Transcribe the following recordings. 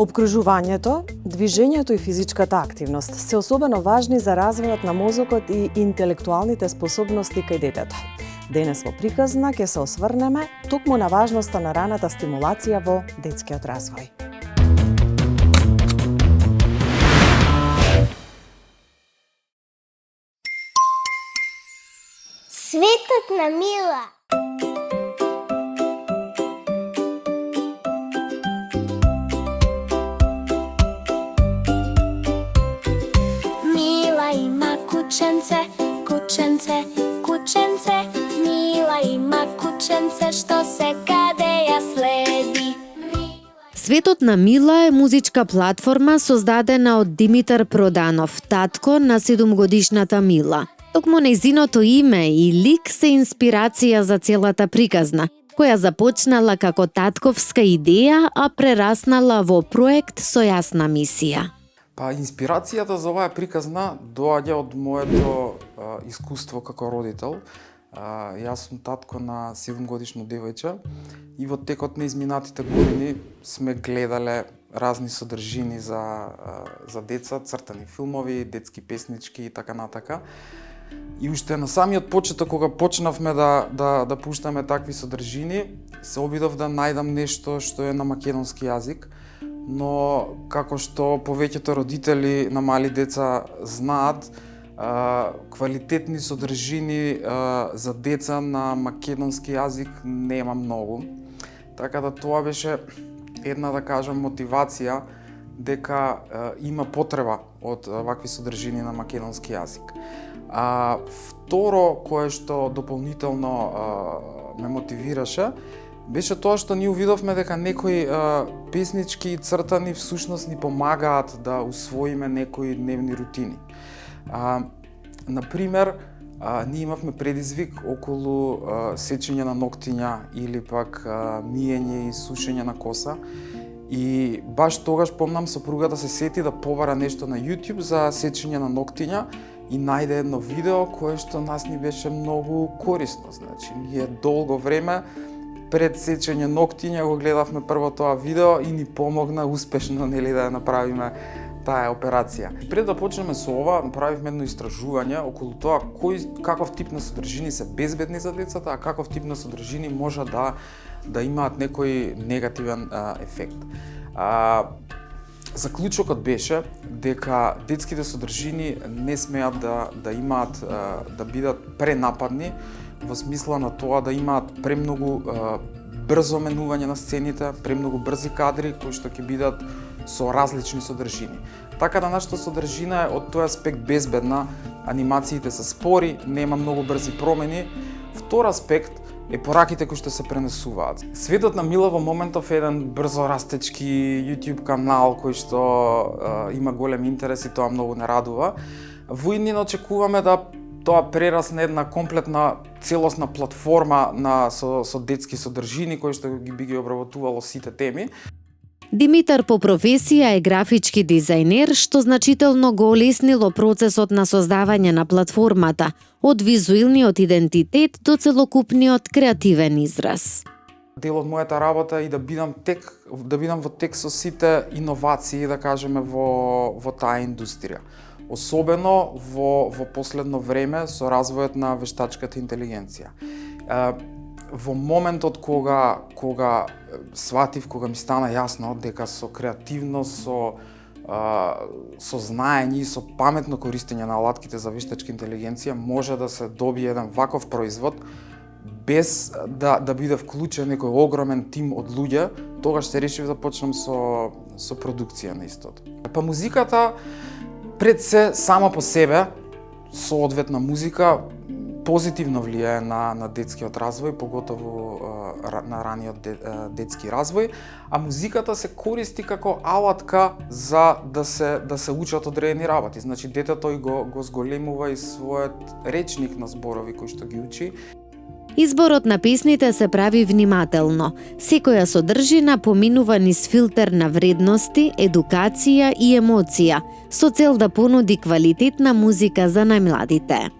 Обкружувањето, движењето и физичката активност се особено важни за развојот на мозокот и интелектуалните способности кај детето. Денес во приказна ќе се осврнеме токму на важноста на раната стимулација во детскиот развој. Светот на Мила. Мила има кученце, кученце, кученце. Мила има кученце што секаде ја следи. Светот на Мила е музичка платформа создадена од Димитар Проданов, татко на 7-годишната Мила. Токму нејзиното име и лик се инспирација за целата приказна, која започнала како татковска идеја, а прераснала во проект со јасна мисија. Инспирацијата за оваа приказна доаѓа од моето искуство како родител. Јас сум татко на 7-годишно девојче и во текот на изминатите години сме гледале разни содржини за деца, цртани филмови, детски песнички и така натака. И уште на самиот почеток, кога почнавме да пуштаме такви содржини, се обидов да најдам нешто што е на македонски јазик, но како што повеќето родители на мали деца знаат, квалитетни содржини за деца на македонски јазик нема многу. Така да тоа беше една, да кажам, мотивација дека има потреба од вакви содржини на македонски јазик. Второ, кое што дополнително ме мотивираше, беше тоа што ние увидовме дека некои песнички и цртани всушност ни помагаат да усвоиме некои дневни рутини. Например, ние имавме предизвик околу сечење на ноктиња или пак миење и сушење на коса. И баш тогаш помнам сопругата се сети да побара нешто на YouTube за сечење на ноктиња и најде едно видео кое што нас ни беше многу корисно. Значи, ние долго време пред сечење ноктиња го гледавме прво тоа видео и ни помогна успешно да ја направиме таа операција. Пред да почнеме со ова, направивме едно истражување околу тоа каков тип на содржини се безбедни за децата, а каков тип на содржини може да имаат некој негативен ефект. Заклучокот беше дека детските содржини не смеат да имаат да бидат пренападни во смисла на тоа да имаат премногу брзо менување на сцените, премногу брзи кадри кои што ќе бидат со различни содржини. Така да нашата содржина е од тој аспект безбедна, анимациите се спори, нема многу брзи промени. Втор аспект е пораките кои што се пренесуваат. Светот на Мила во моментов е еден брзо растечки YouTube канал кој што има голем интерес и тоа многу не радува. Во иднина очекуваме да тоа прерасне една комплетна целосна платформа со детски содржини кои што би ги обработувало сите теми. Димитар по професија е графички дизајнер, што значително го олеснило процесот на создавање на платформата, од визуелниот идентитет до целокупниот креативен израз. Дел од мојата работа е и да бидам во тек со сите иновации, да кажеме, во таа индустрија. Особено во последно време со развојот на вештачката интелигенција. Во моментот кога сватив, кога ми стана јасно дека со креативност, со знаење и со паметно користење на алатките за вештачка интелигенција може да се добие еден ваков производ без да биде вклучен некој огромен тим од луѓе, тогаш се решив да почнам со продукција на истото. Музиката пред се сама по себе, соодветна музика, позитивно влијае на детскиот развој, поготово на раниот детски развој, а музиката се користи како алатка за да се учат одредени работи. Значи детето и го зголемува и својот речник на зборови кои што ги учи. Изборот на песните се прави внимателно. Секоја содржина поминува низ филтер на вредности, едукација и емоција, со цел да понуди квалитетна музика за најмладите.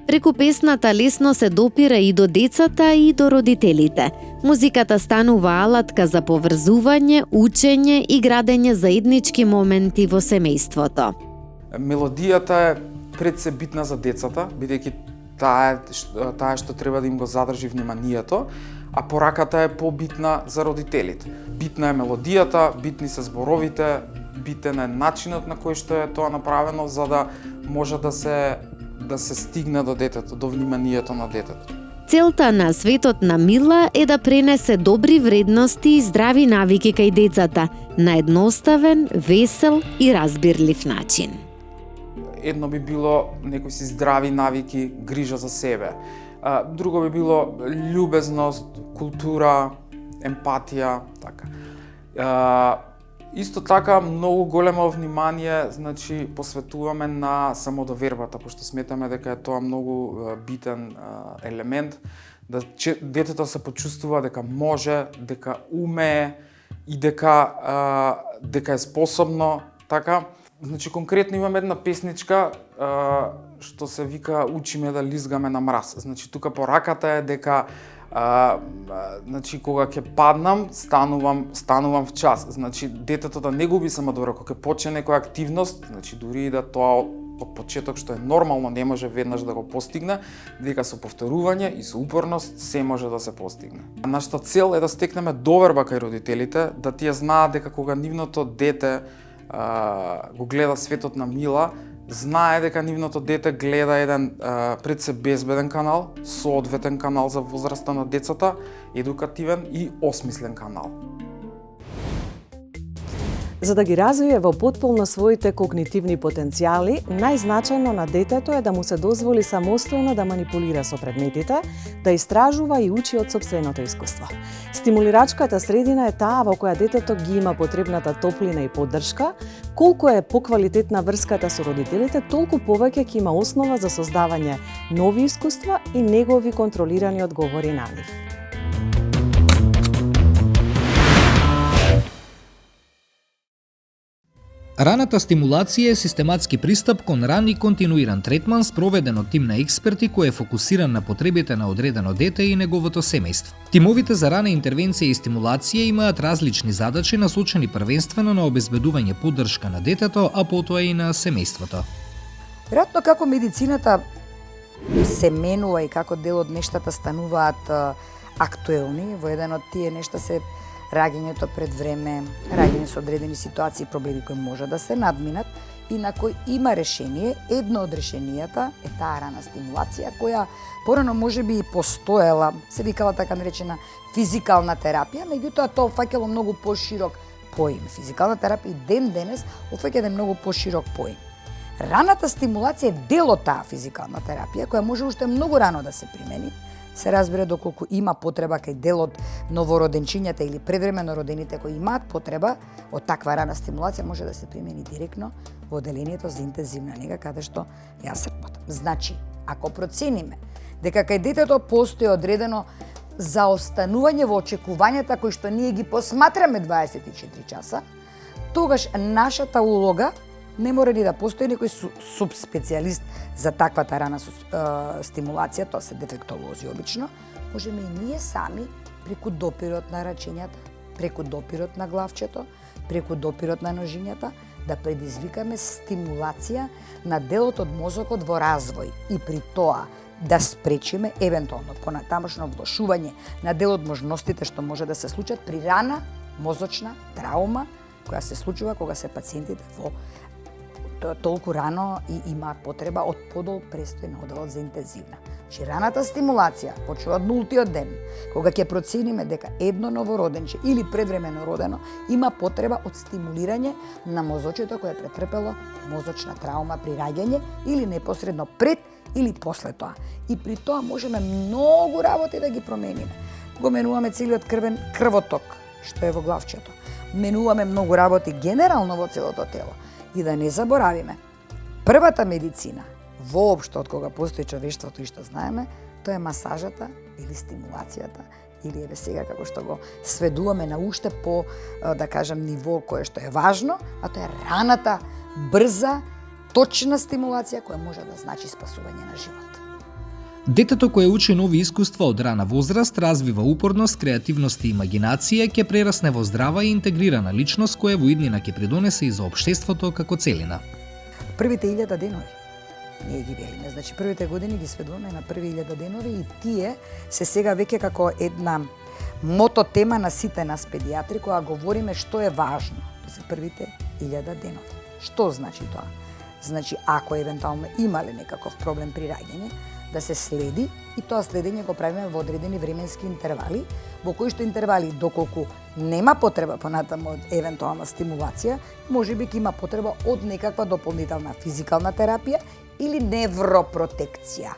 Преку песната лесно се допира и до децата и до родителите. Музиката станува алатка за поврзување, учење и градење заеднички моменти во семејството. Мелодијата е пред се битна за децата, бидејќи таа што треба да им го задржи вниманието, а пораката е побитна за родителите. Битна е мелодијата, битни се зборовите, битен е начинот на кој што е тоа направено за да може да се стигне до детето, до вниманието на детето. Целта на Светот на Мила е да пренесе добри вредности и здрави навики кај децата на едноставен, весел и разбирлив начин. Едно би било некои си здрави навики, грижа за себе. Друго би било љубезност, култура, емпатија, така. Исто така, многу големо внимание, посветуваме на самодовербата, пошто сметаме дека е тоа многу битен елемент, да детето се почувствува дека може, дека умее и дека е способно, така. Конкретно имаме една песничка што се вика "Учиме да лизгаме на мраз". Тука пораката е дека кога ќе паднам, станувам в час. Детето да не губи самодоверба, кога ќе почне некоја активност, дури и да тоа од почеток што е нормално не може веднаш да го постигне, дека со повторување и со упорност се може да се постигне. Нашата цел е да стекнеме доверба кај родителите, да тие знаат дека кога нивното дете го гледа Светот на Мила, знае дека нивното дете гледа еден пред се безбеден канал, соодветен канал за возраста на децата, едукативен и осмислен канал. За да ги развие во потполно своите когнитивни потенцијали, најзначајно на детето е да му се дозволи самостојно да манипулира со предметите, да истражува и учи од сопственото искуство. Стимулирачката средина е таа во која детето ги има потребната топлина и поддршка. Колку е поквалитетна врската со родителите, толку повеќе ќе има основа за создавање нови искуства и негови контролирани одговори на нив. Раната стимулација е систематски пристап кон ран и континуиран третман спроведен од тим на експерти кој е фокусиран на потребите на одредено дете и неговото семејство. Тимовите за рана интервенција и стимулација имаат различни задачи насочени првенствено на обезбедување поддршка на детето, а потоа и на семејството. Веројатно како медицината се менува и како дел од нештата стануваат актуелни, во еден од тие нешта се раѓањето пред време, раѓање со одредени ситуации и проблеми кои може да се надминат и на кој има решение. Едно од решенијата е таа рана стимулација која порано можеби и постоела, се викала така наречена физикална терапија, меѓутоа тоа опфаќало многу поширок поим. Физикална терапија и ден денес опфаќа многу поширок поим. Раната стимулација е дел од таа физикална терапија која може уште многу рано да се примени. Се разбира доколку има потреба кај дел од новороденчињата или предвремено родените кои имаат потреба од таква рана стимулација, може да се примени директно во оделението за интензивна нега каде што јас работам. Значи, ако процениме дека кај детето постои одредено заостанување во очекувањата кои што ние ги посматраме 24 часа, тогаш нашата улога не мора ни да постои некој субспецијалист за таквата рана стимулација, тоа се дефектолози обично, можеме и ние сами преку допирот на рачењата, преку допирот на главчето, преку допирот на ножињата, да предизвикаме стимулација на делот од мозокот во развој и при тоа да спречиме евентуално понатамошно влошување на дел од можностите што може да се случат при рана мозочна травма која се случува кога се пациентите во толку рано и имаат потреба од подолг престој на одделот за интензивна. Че раната стимулација почнува од нултиот ден, кога ќе процениме дека едно новороденче или предвремено родено има потреба од стимулирање на мозочето кое е претрпело мозочна травма при раѓање или непосредно пред или после тоа. И при тоа можеме многу работи да ги промениме. Го менуваме целиот крвен крвоток што е во главчето. Менуваме многу работи генерално во целото тело. И да не заборавиме, првата медицина, воопшто од кога постои човештвото и што знаеме, тоа е масажата или стимулацијата, или еве сега како што го сведуваме на уште по, да кажам, ниво кое што е важно, а тоа е раната, брза, точна стимулација која може да значи спасување на живот. Детето кое учи нови искуства од рана возраст развива упорност, креативност и имагинација, ќе прерасне во здрава и интегрирана личност која во иднина ќе придонесе и за општеството како целина. Првите 1000 денови ние ги велиме, значи првите години ги сведуваме на први 1000 денови и тие се сега веќе како една мото тема на сите нас педиатри кога говориме што е важно. Тоа се првите 1000 денови. Што значи тоа? Значи ако евентуално имале некаков проблем при раѓање, да се следи и тоа следење го правиме во одредени временски интервали, во кои што интервали доколку нема потреба понатаму од евентуална стимулација, можеби ќе има потреба од некаква дополнителна физикална терапија или невропротекција.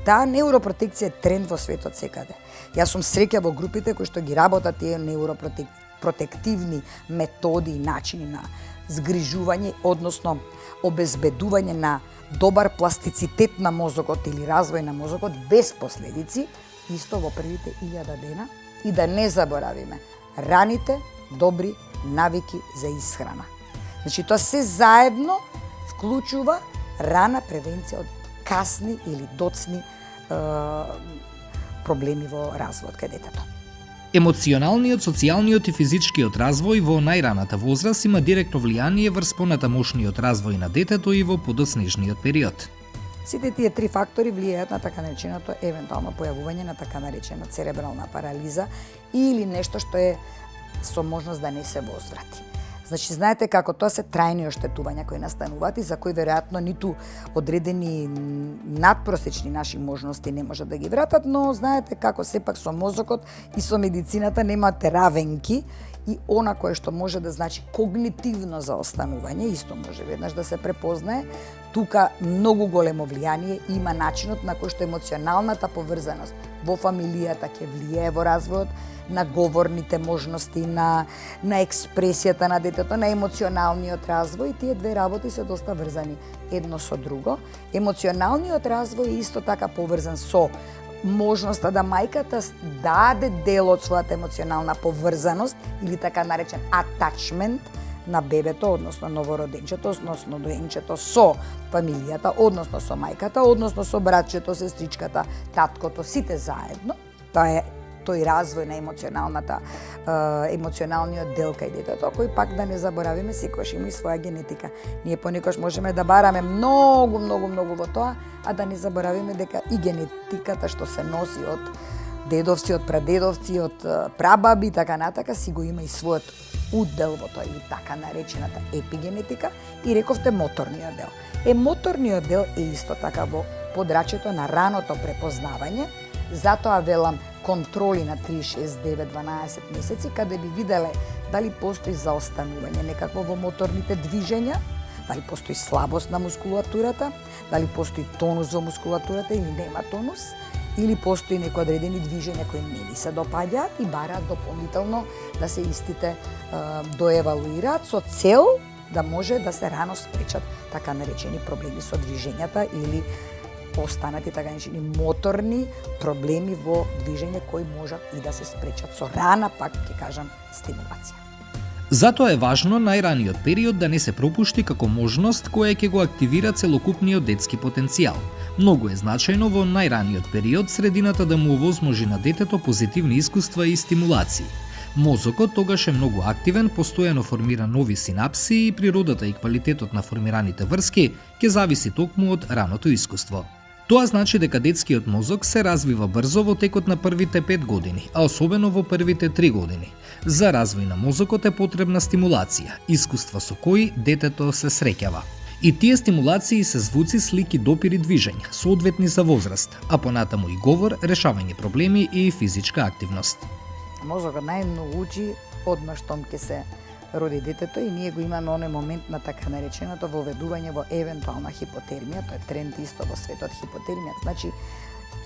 Таа невропротекција е тренд во светот секаде. Јас сум среќа во групите кои што ги работат тие невропротективни методи и начини на згрижување, односно обезбедување на добар пластицитет на мозокот или развој на мозокот без последици, исто во првите 1000 дена, и да не заборавиме раните добри навики за исхрана. Значи тоа се заедно вклучува рана превенција од касни или доцни проблеми во развојот кај детето. Емоционалниот, социјалниот и физичкиот развој во најраната возраст има директно влијание врз понатамошниот развој на детето и во подоцнежниот период. Сите тие три фактори влијаат на така нареченото евентуално појавување на така наречена церебрална парализа или нешто што е со можност да не се возврати. Значи, знаете како тоа се трајни оштетувања кои настануваат и за кои веројатно ниту одредени надпросечни наши можности не можат да ги вратат, но знаете како сепак со мозокот и со медицината немате равенки и она кое што може да значи когнитивно заостанување, исто може веднаш да се препознае. Тука многу големо влијание има начинот на кој што емоционалната поврзаност во фамилијата ќе влијае во развојот, на говорните можности, на експресијата на детето, на емоционалниот развој. Тие две работи се доста врзани едно со друго. Емоционалниот развој е исто така поврзан со можноста да мајката даде дел од својата емоционална поврзаност или така наречен атачмент на бебето, односно новороденчето, односно доенчето со фамилијата, односно со мајката, односно со братчето, сестричката, таткото, сите заедно. Тоа е тој развој на емоционалниот дел кај детето, кој пак да не заборавиме секогаш има и своја генетика. Ние понекогаш можеме да бараме многу во тоа, а да не заборавиме дека и генетиката што се носи од дедовци, од прадедовци, од прабаби и така натака, си го има и својот удел во тоа, или така наречената епигенетика, и рековте моторниот дел. Моторниот дел е исто така во подрачјето на раното препознавање, затоа велам контроли на 3, 6, 9, 12 месеци, каде би виделе дали постои заостанување некакво во моторните движења, дали постои слабост на мускулатурата, дали постои тонус во мускулатурата или нема тонус, или постои некои одредени движења кои не ни се допаѓаат и бараат дополнително да се истите доевалуираат со цел да може да се рано спречат така наречени проблеми со движењата или останати така наречени моторни проблеми во движење кои можат и да се спречат со рана, пак ќе кажам, стимулација. Затоа е важно најраниот период да не се пропушти како можност која ќе го активира целокупниот детски потенцијал. Многу е значајно во најраниот период средината да му овозможи на детето позитивни искуства и стимулации. Мозокот тогаш е многу активен, постојано формира нови синапси и природата и квалитетот на формираните врски ќе зависи токму од раното искуство. Тоа значи дека детскиот мозок се развива брзо во текот на првите 5 години, а особено во првите 3 години. За развој на мозокот е потребна стимулација, искуства со кои детето се среќава. И тие стимулации се звуци, слики, допири, движења, соодветни за возраст, а понатаму и говор, решавање проблеми и физичка активност. Мозокот најмногу учи одма штом ќе се роди детето и ние го имаме оној момент на така нареченото воведување во евентуална хипотермија, тоа е тренд исто во светот хипотермија, значи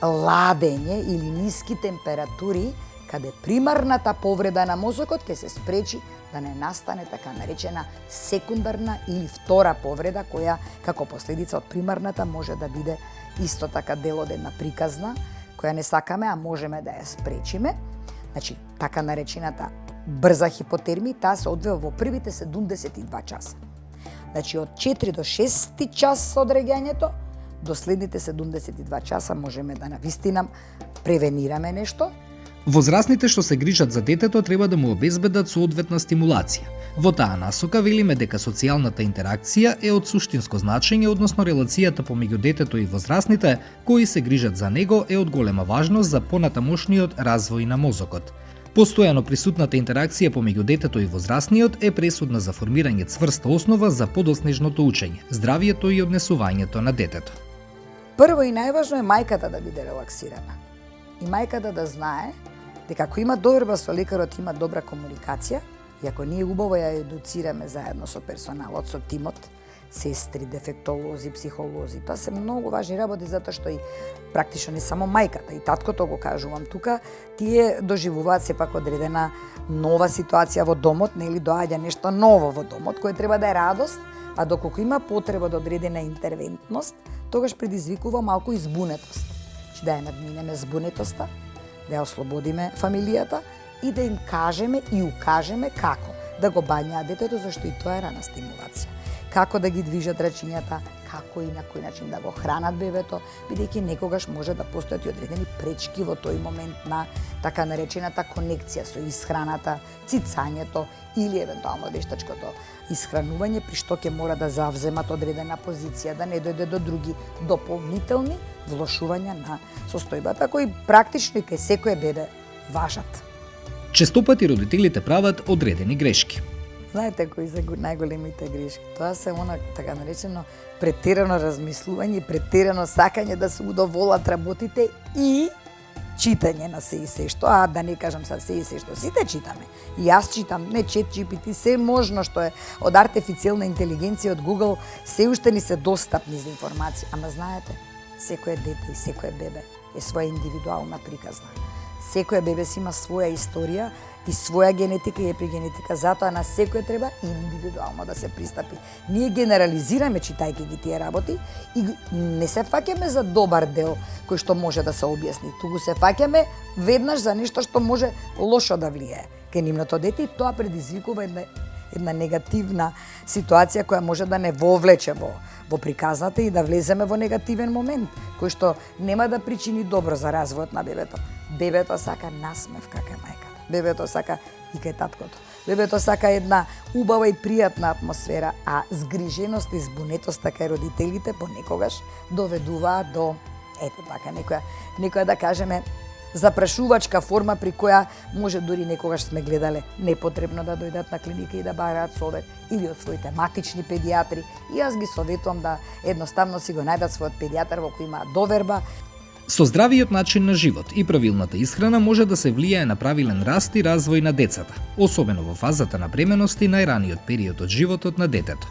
ладење или ниски температури каде примарната повреда на мозокот ќе се спречи да не настане така наречена секундарна или втора повреда која како последица од примарната може да биде исто така дел од една приказна која не сакаме, а можеме да ја спречиме. Значи, така наречената брза хипотермија, таа се одвива во првите 72 часа. Значи, од 4 до 6 час од реѓањето до следните 72 часа можеме да навистина превенираме нешто. Возрастните што се грижат за детето треба да му обезбедат соодветна стимулација. Во таа насока велиме дека социјалната интеракција е од суштинско значење, односно релацијата помеѓу детето и возрастните кои се грижат за него е од голема важност за понатамошниот развој на мозокот. Постојано присутната интеракција помеѓу детето и возрастниот е пресудна за формирање цврста основа за подоснежното учење, здравието и однесувањето на детето. Прво и најважно е мајката да биде релаксирана. И мајката да знае дека ако има доверба со лекарот, има добра комуникација, и ако ние убаво ја едуцираме заедно со персоналот, со тимот, сестри, дефектолози, психолози, тоа се многу важни работи затоа што и практично не само мајката, и таткото го кажувам тука, тие доживуваат сепак одредена нова ситуација во домот, нели доаѓа нешто ново во домот, кое треба да е радост, а доколку има потреба од одредена интервентност, тогаш предизвикува малку избунетост. Да ја надминеме збунетоста, да ја ослободиме фамилијата и да им кажеме и укажеме како да го бањаат детето, зашто и тоа е рана стимулација. Како да ги движат рачињата, како и на кој начин да го хранат бебето, бидејќи некогаш може да постојат и одредени пречки во тој момент на така наречената конекција со исхраната, цицањето или евентуално вештачкото исхранување, при што ќе мора да завземат одредена позиција, да не дојде до други дополнителни влошувања на состојбата, кои практично и кај секое бебе важат. Честопати родителите прават одредени грешки. Знаете кои се најголемите грешки? Тоа се она така наречено претерано размислување, претерано сакање да се удоволат работите и читање на се и се што, а да не кажам са се и се што сите читаме. И јас читам, не ChatGPT, се можно што е од артифицијална интелигенција, од Google, се уште ни се достапни за информација. Ама знаете, секое дете и секое бебе е своја индивидуална приказна. Секое бебе си има своја историја и своја генетика и епигенетика, затоа на секој треба индивидуално да се пристапи. Ние генерализираме читајќи ги тие работи и не се фаќаме за добар дел кој што може да се објасни, туку се фаќаме веднаш за нешто што може лошо да влијае кај нивното дете и тоа предизвикува една негативна ситуација која може да не вовлече во приказната и да влеземе во негативен момент, кој што нема да причини добро за развојот на бебето. Бебето сака насмевка кај мајката. Бебето сака и кај таткото. Бебето сака една убава и пријатна атмосфера, а згриженост и збунетоста кај родителите понекогаш доведуваат до ето така некоја да кажеме запрашувачка форма при која може дури некогаш сме гледале непотребно да дојдат на клиника и да бараат совет или од своите матични педиатри. И јас ги советувам да едноставно си го најдат својот педијатар во кој има доверба. Со здравиот начин на живот и правилната исхрана може да се влијае на правилен раст и развој на децата, особено во фазата на бременост и најраниот период од животот на детето.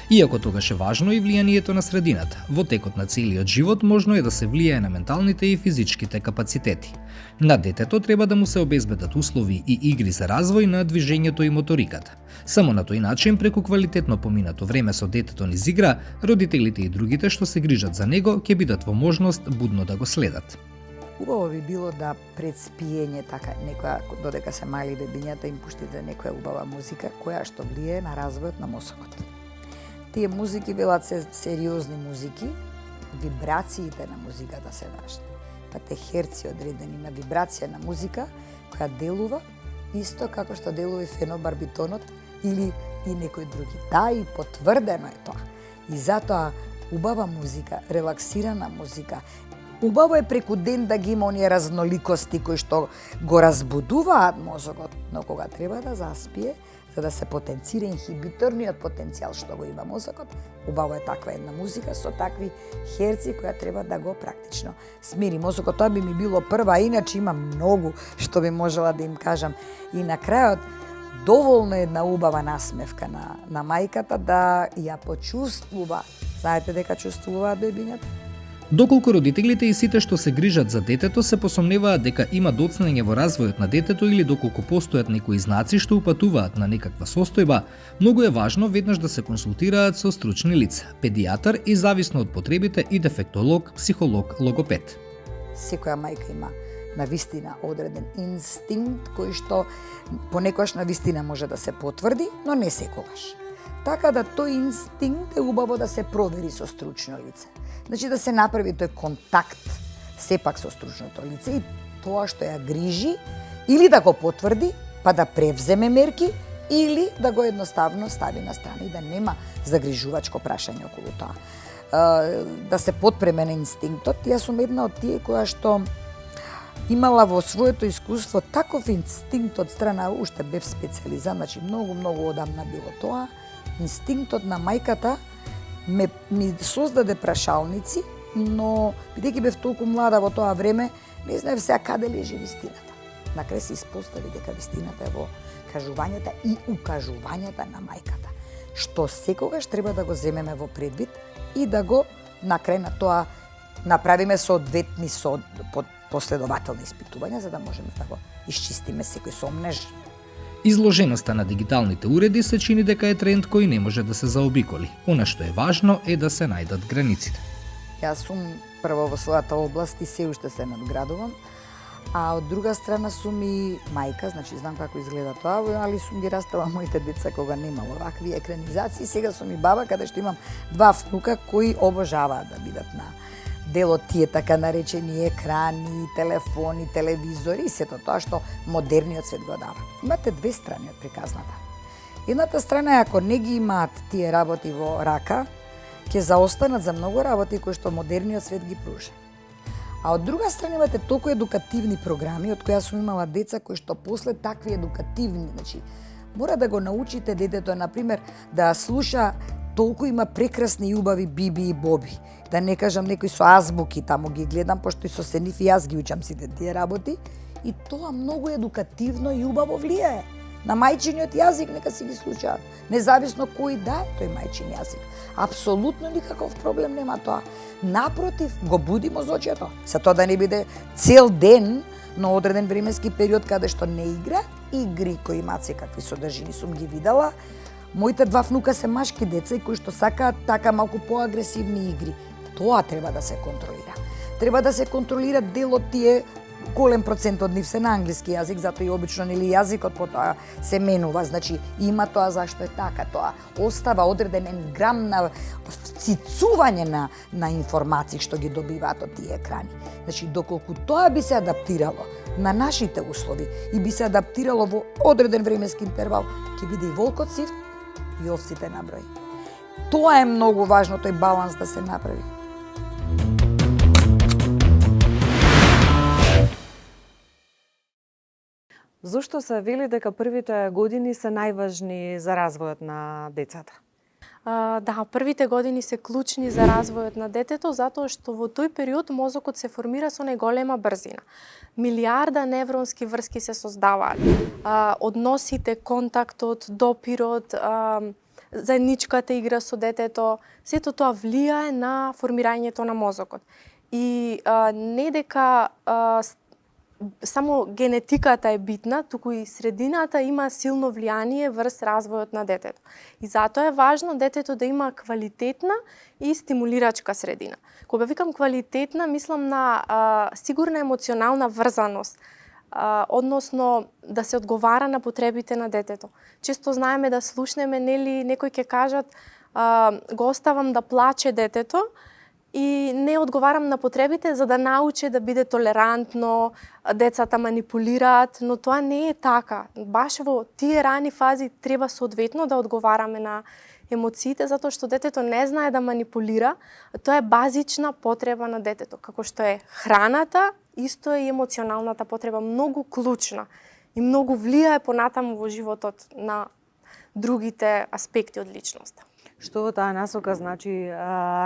Иако тогаш е важно и влијанието на средината, во текот на целиот живот можно е да се влијае на менталните и физичките капацитети. На детето треба да му се обезбедат услови и игри за развој на движењето и моториката. Само на тој начин, преку квалитетно поминато време со детето низ игра, родителите и другите што се грижат за него ќе бидат во можност будно да го следат. Убаво би било да пред спиење така некоја додека се мали бебињата им пуштите некоја убава музика која што влијае на развојот на мозокот. Тие музики велат се сериозни музики, вибрациите на музиката се важни. Па те херци одредени на вибрација на музика која делува исто како што делува и фенобарбитонот или и некои други. Да, и потврдено е тоа. И затоа убава музика, релаксирана музика, убаво е преку ден да ги има оние разноликости кои што го разбудуваат мозокот, но кога треба да заспие, за да се потенцира инхибиторниот потенцијал што го има мозокот, убаво е таква една музика со такви херци која треба да го практично смири мозокот. Тоа би ми било прва, иначе има многу што би можела да им кажам. И на крајот, доволно една убава насмевка на мајката да ја почувствува. Знаете дека чувствуваат бебињата? Доколку родителите и сите што се грижат за детето се посомневаат дека има доцнење во развојот на детето или доколку постојат некои знаци што упатуваат на некаква состојба, многу е важно веднаш да се консултираат со стручни лица, педијатар и зависно од потребите и дефектолог, психолог, логопед. Секоја мајка има навистина одреден инстинкт кој што понекогаш навистина може да се потврди, но не секогаш. Така да тој инстинкт е убаво да се провери со стручно лице. Значи да се направи тој контакт сепак со стручното лице и тоа што ја грижи или да го потврди, па да превземе мерки, или да го едноставно стави на страна и да нема загрижувачко прашање околу тоа. Да се потпреме на инстинктот. Јас сум една од тие која што имала во своето искуство таков инстинкт од страна, уште бев специализант, значи многу одамна било тоа. Инстинктот на мајката ми создаде прашалници, но бидејќи бев толку млада во тоа време, не знаев сега каде лежи вистината. Накрај се испостави дека вистината е во кажувањата и укажувањата на мајката, што секогаш треба да го земеме во предвид и да го накрај на тоа направиме соодветни последователни испитувања за да можеме да го исчистиме секој сомнеж. Изложеноста на дигиталните уреди се чини дека е тренд кој не може да се заобиколи. Она што е важно е да се најдат границите. Јас сум прво во својата област и се уште се надградувам, а од друга страна сум и мајка, значи знам како изгледа тоа, али сум ги растела моите деца кога немало вакви екранизации. Сега сум и баба каде што имам 2 внука кои обожаваат да бидат на дел од тие така наречени екрани, телефони, телевизори и сето тоа што модерниот свет го дава. Имате две страни од приказната. Едната страна е ако не ги имаат тие работи во рака, ќе заостанат за многу работи кои што модерниот свет ги пружа. А од друга страна имате толку едукативни програми, од кои сум имала деца кои што после такви едукативни, значи мора да го научите детето, например, да слуша, толку има прекрасни и убави Биби и Боби. Да не кажам некои со азбуки, таму ги гледам, пошто и со Сениф и јас ги учам сите тие работи. И тоа многу едукативно и убаво влијае. На мајчиниот јазик нека си ги слушаат. Независно кој да е тој мајчин јазик. Апсолутно никаков проблем нема тоа. Напротив, го буди мозочето. За тоа да не биде цел ден, но одреден временски период каде што не игра игри кои имаат секакви содржини. Сум ги видела. Моите 2 внука се машки деца и кои што сакаат така малку поагресивни игри. Тоа треба да се контролира. Треба да се контролира дел од тие, голем процент од нив се на англиски јазик, затоа и обично нели јазикот потоа се менува, значи има тоа зашто е така, тоа остава одреден грам на цицување на информации што ги добиваат од тие екрани. Значи доколку тоа би се адаптирало на нашите услови и би се адаптирало во одреден временски интервал, ќе биде и волкот сив и овците на број. Тоа е многу важно, тој баланс да се направи. Зошто се вели дека првите години се најважни за развојот на децата? Да, првите години се клучни за развојот на детето, затоа што во тој период мозокот се формира со најголема брзина. Милиарда невронски врски се создаваат. Односите, контактот, допирот, заедничката игра со детето, сето тоа влијае на формирањето на мозокот. И не дека само генетиката е битна, туку и средината има силно влијание врз развојот на детето. И затоа е важно детето да има квалитетна и стимулирачка средина. Кога викам квалитетна, мислам на сигурна емоционална врзаност, односно да се одговара на потребите на детето. Често знаеме да слушнеме, нели, некои ќе кажат го оставам да плаче детето, и не одговарам на потребите за да научи да биде толерантно, децата манипулираат, но тоа не е така. Баш во тие рани фази треба соодветно да одговараме на емоциите, затоа што детето не знае да манипулира, тоа е базична потреба на детето. Како што е храната, исто е и емоционалната потреба, многу клучна и многу влијае понатаму во животот на другите аспекти од личноста. Што во таа насока значи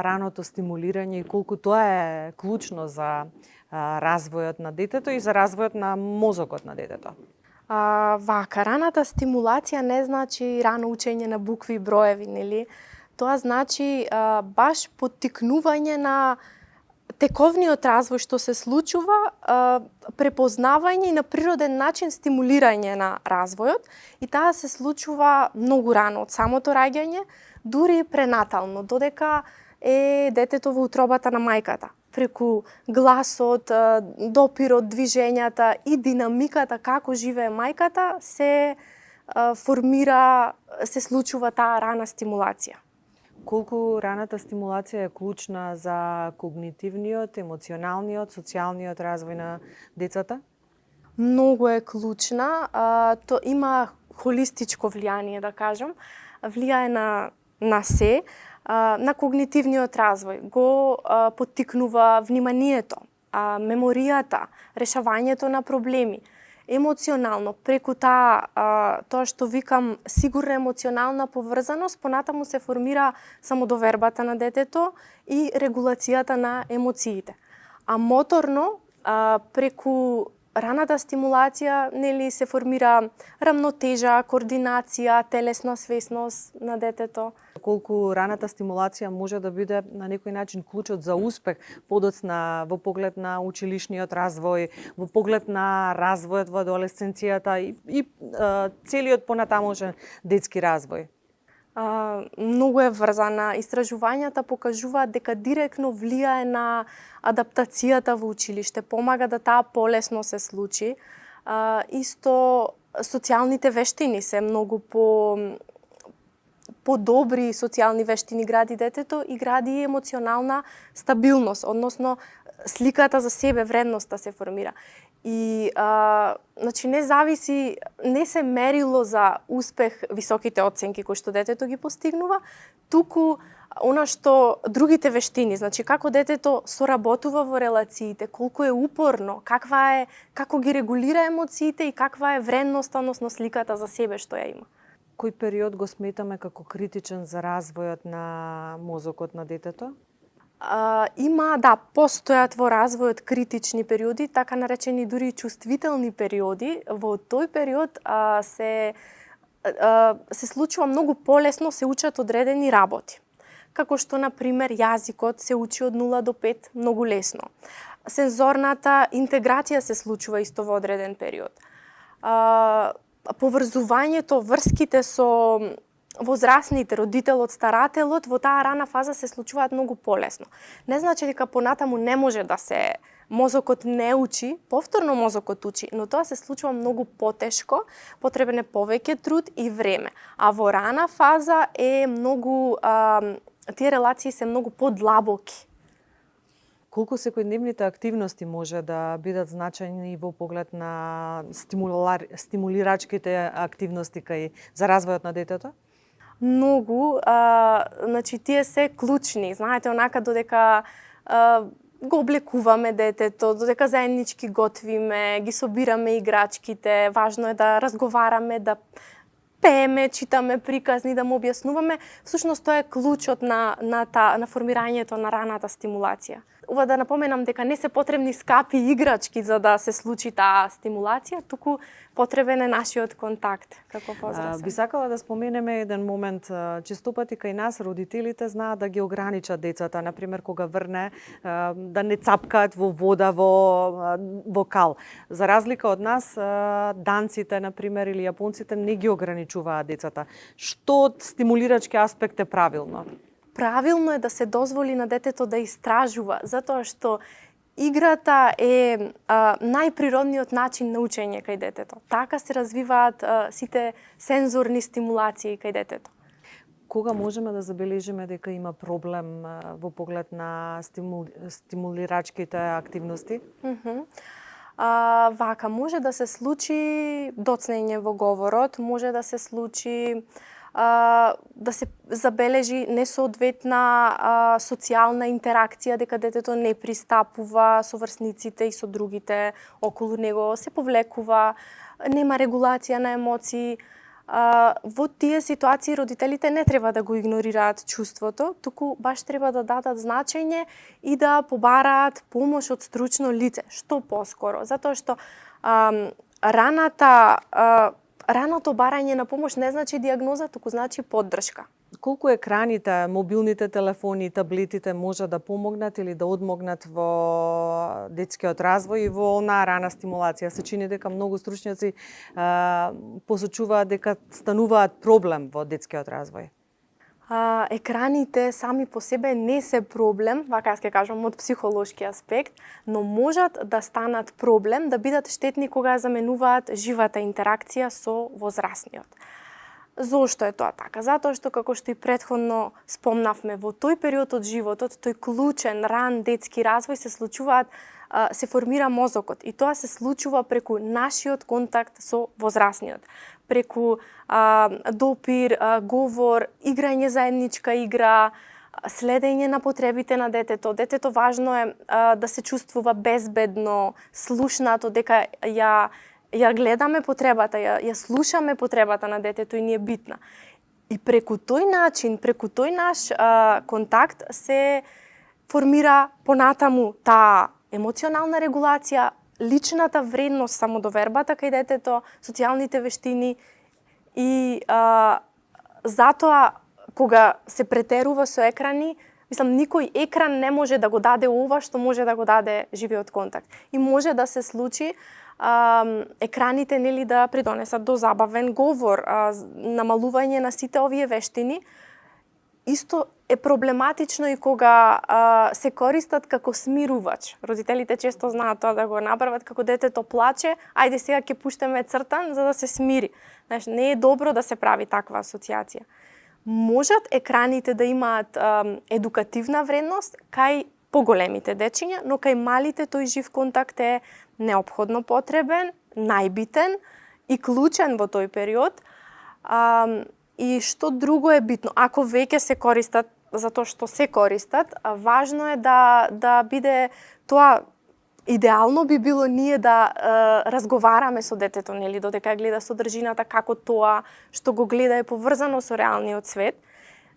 раното стимулирање и колку тоа е клучно за развојот на детето и за развојот на мозокот на детето? Вака, раната стимулација не значи рано учење на букви и броеви, нели? Тоа значи баш поттикнување на тековниот развој што се случува, препознавање и на природен начин стимулирање на развојот, и таа се случува многу рано од самото раѓање, дури пренатално, додека е детето во утробата на мајката. Преку гласот, допирот, движењата и динамиката како живее мајката се се случува таа рана стимулација. Колку раната стимулација е клучна за когнитивниот, емоционалниот, социјалниот развој на децата? Многу е клучна, то има холистичко влијание, да кажам. Влијае на се, на когнитивниот развој, го поттикнува вниманието, меморијата, решавањето на проблеми, емоционално, преку тоа што викам сигурна емоционална поврзаност, понатаму се формира самодовербата на детето и регулацијата на емоциите. А моторно, преку раната стимулација, нели, се формира рамнотежа, координација, телесна свесност на детето. Колку раната стимулација може да биде на некој начин клучот за успех подоцна во поглед на училишниот развој, во поглед на развојот во адолесценцијата и целиот понатамошен детски развој. Многу е врзана. Истражувањата покажуваат дека директно влијае на адаптацијата во училиште, помага да таа полесно се случи. Исто социјалните вештини се многу подобри социјални вештини гради детето и гради емоционална стабилност, односно сликата за себе, вредноста се формира. И значи не се мерило за успех високите оценки кои што детето ги постигнува, туку она што другите вештини, значи како детето соработува во релациите, колку е упорно, како ги регулира емоциите и каква е вредноста, односно сликата за себе што ја има. Кој период го сметаме како критичен за развојот на мозокот на детето? Постојат во развојот критични периоди, така наречени дури чувствителни периоди. Во тој период се случува многу полесно, се учат одредени работи. Како што, например, јазикот се учи од 0 до 5 многу лесно. Сензорната интеграција се случува исто во одреден период. Поврзувањето, врските со возрастните, родителот, старателот, во таа рана фаза се случуваат многу полесно. Не значи дека понатаму не може да се мозокот не учи, повторно мозокот учи, но тоа се случува многу потешко, потребен е повеќе труд и време. А во рана фаза е многу тие релации се многу подлабоки. Колку секојдневните активности може да бидат значајни во поглед на стимулирачките активности за развојот на детето? Многу, значи тие се клучни. Знаете, онака додека го облекуваме детето, додека заеднички готвиме, ги собираме играчките, важно е да разговараме, да пееме, читаме приказни, да му објаснуваме. Всушност тоа е клучот на формирањето на раната стимулација. Ова да напоменам дека не се потребни скапи играчки за да се случи таа стимулација, туку потребен е нашиот контакт како возрастен. Би сакала да споменеме еден момент. Често пати кај нас родителите знаат да ги ограничат децата, например кога врне да не цапкаат во вода во кал. За разлика од нас, данците, например, или јапонците не ги ограничуваат децата. Што од стимулирачки аспект е правилно? Правилно е да се дозволи на детето да истражува, затоа што играта е најприродниот начин на учење кај детето. Така се развиваат сите сензорни стимулации кај детето. Кога можеме да забележиме дека има проблем во поглед на стимулирачките активности? Вака, може да се случи доцнење во говорот, може да се случи да се забележи несоодветна социјална интеракција, дека детето не пристапува со врсниците и со другите околу него, се повлекува, нема регулација на емоции. Во тие ситуации родителите не треба да го игнорираат чувството, туку баш треба да дадат значење и да побараат помош од стручно лице, што поскоро, затоа што раното барање на помош не значи диагноза, туку значи поддршка. Колку екраните, мобилните телефони, таблетите може да помогнат или да одмогнат во детскиот развој и во онаа рана стимулација? Се чини дека многу стручњаци посочуваат дека стануваат проблем во детскиот развој. екраните сами по себе не се проблем, вака јас ќе кажам од психолошки аспект, но можат да станат проблем, да бидат штетни кога ја заменуваат живата интеракција со возрастниот. Зошто е тоа така? Затоа што, како што и претходно спомнавме, во тој период од животот, тој клучен, ран детски развој се случуваат, се формира мозокот и тоа се случува преку нашиот контакт со возрастниот. Преку допир, говор, играње заедничка игра, следење на потребите на детето. Детето важно е да се чувствува безбедно, слушнато, дека ја гледаме потребата, ја слушаме потребата на детето и ни е битна. И преку тој начин, преку тој наш контакт се формира понатаму таа емоционална регулација, личната вредност, самодовербата кај детето, социјалните вештини и затоа кога се претерува со екрани, мислам, никој екран не може да го даде ова што може да го даде живиот контакт. И може да се случи екраните нели да придонесат до забавен говор, намалување на сите овие вештини. Исто е проблематично и кога се користат како смирувач. Родителите често знаат тоа да го направат, како детето плаче, ајде сега ќе пуштаме цртан за да се смири. Знаеш, не е добро да се прави таква асоциација. Можат екраните да имаат едукативна вредност кај поголемите дечиња, но кај малите тој жив контакт е неопходно потребен, најбитен и клучен во тој период. И што друго е битно, ако веќе се користат, затоа што се користат, важно е да биде тоа, идеално би било ние да разговараме со детето, нели, додека гледа содржината, како тоа што го гледа е поврзано со реалниот свет,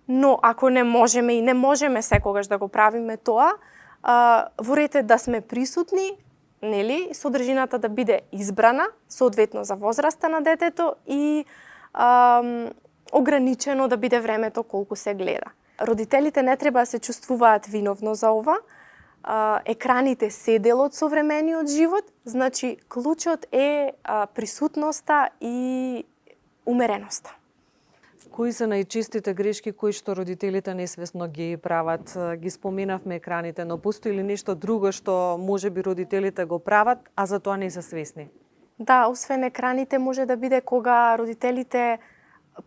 но ако не можеме и не можеме секогаш да го правиме тоа, ворете да сме присутни, нели, содржината да биде избрана, соодветно за возраста на детето и ограничено да биде времето колку се гледа. Родителите не треба да се чувствуваат виновно за ова. Екраните се дел од современиот живот, значи клучот е присутноста и умереноста. Кои се најчистите грешки кои што родителите несвесно ги прават? Ги споменавме екраните, но постои ли нешто друго што можеби родителите го прават, а за тоа не се свесни? Да, освен екраните може да биде кога родителите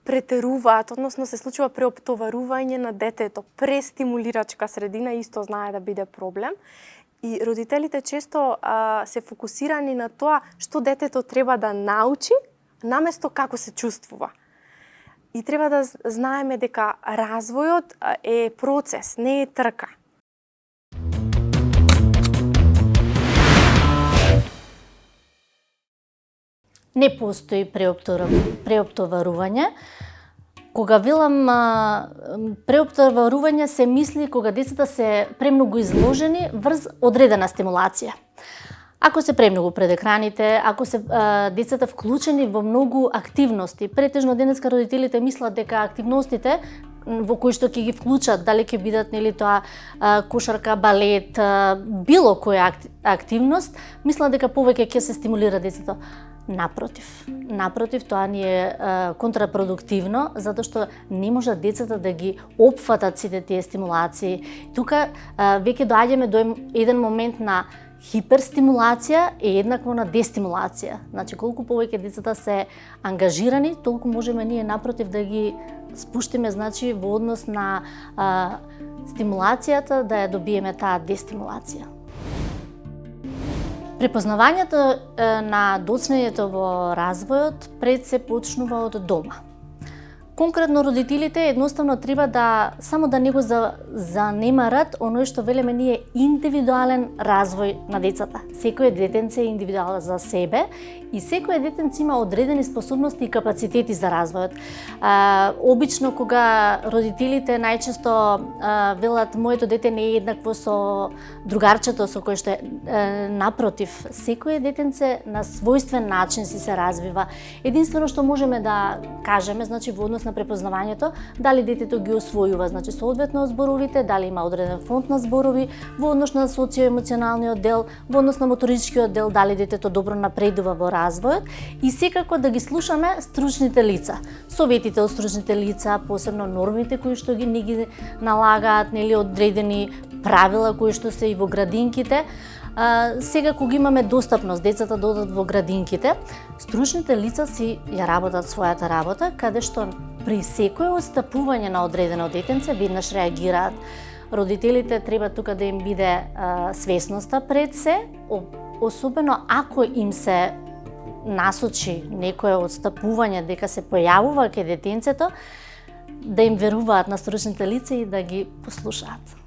претеруваат, односно се случува преоптоварување на детето. Престимулирачка средина исто знае да биде проблем. И родителите често се фокусирани на тоа што детето треба да научи, наместо како се чувствува. И треба да знаеме дека развојот е процес, не е трка. Не постои преоптоварување. Кога велам преоптоварување се мисли кога децата се премногу изложени врз одредена стимулација. Ако се премногу пред екраните, ако се децата вклучени во многу активности, претежно денеска родителите мислат дека активностите во кои што ќе ги вклучат, дали ќе бидат нели тоа кошарка, балет, било која активност, мислат дека повеќе ќе се стимулира децата. Напротив, тоа ни е контрапродуктивно, затоа што не можат децата да ги опфатат сите тие стимулации. Тука веќе доаѓаме до еден момент на хиперстимулација е еднакво на дестимулација. Значи, колку повеќе децата се ангажирани, толку можеме ние напротив да ги спуштиме, значи, во однос на стимулацијата да ја добиеме таа дестимулација. Препознавањето на доцнењето во развојот пред се почнува од дома. Конкретно родителите едноставно треба да само да не го занемарат оној што велеме ние индивидуален развој на децата. Секој детенце е индивидуален за себе и секој детенце има одредени способности и капацитети за развојот. Обично кога родителите најчесто велат моето дете не е еднакво со другарчето со кој што е, напротив, секој детенце на својствен начин се развива. Единствено што можеме да кажеме, значи во однос област на препознавањето, дали детето ги освојува, значи соодветно зборовите, дали има одреден фонд на зборови, во однос на социоемоционалниот дел, во однос на моторичкиот дел, дали детето добро напредува во развојот и секако да ги слушаме стручните лица. Советите од стручните лица, посебно нормите кои што ни ги налагаат, нели одредени правила кои што се и во градинките. Сега кога имаме достапност, децата да одат во градинките, стручните лица си ја работат својата работа, каде што при секој отстапување на одредено детенце веднаш реагираат. Родителите треба тука да им биде свесноста пред се, особено ако им се насочи некое отстапување дека се појавува кај детенцето, да им веруваат на стручните лица и да ги послушаат.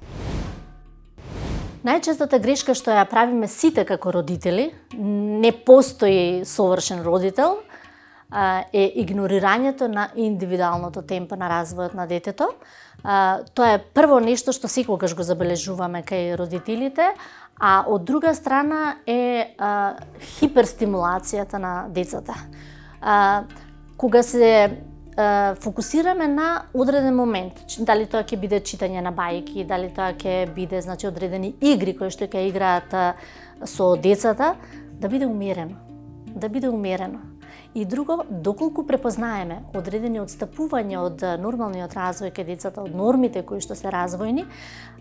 Најчестата грешка што ја правиме сите како родители, не постои совршен родител, е игнорирањето на индивидуалното темпо на развојот на детето. Тоа е прво нешто што секогаш го забележуваме кај родителите, а од друга страна е хиперстимулацијата на децата. Кога се фокусираме на одреден момент, дали тоа ќе биде читање на бајки, дали тоа ќе биде значи одредени игри кои што ќе играат со децата, да биде умерено. И друго, доколку препознаеме одредени отстапувања од нормалниот развој кај децата, од нормите кои што се развојни,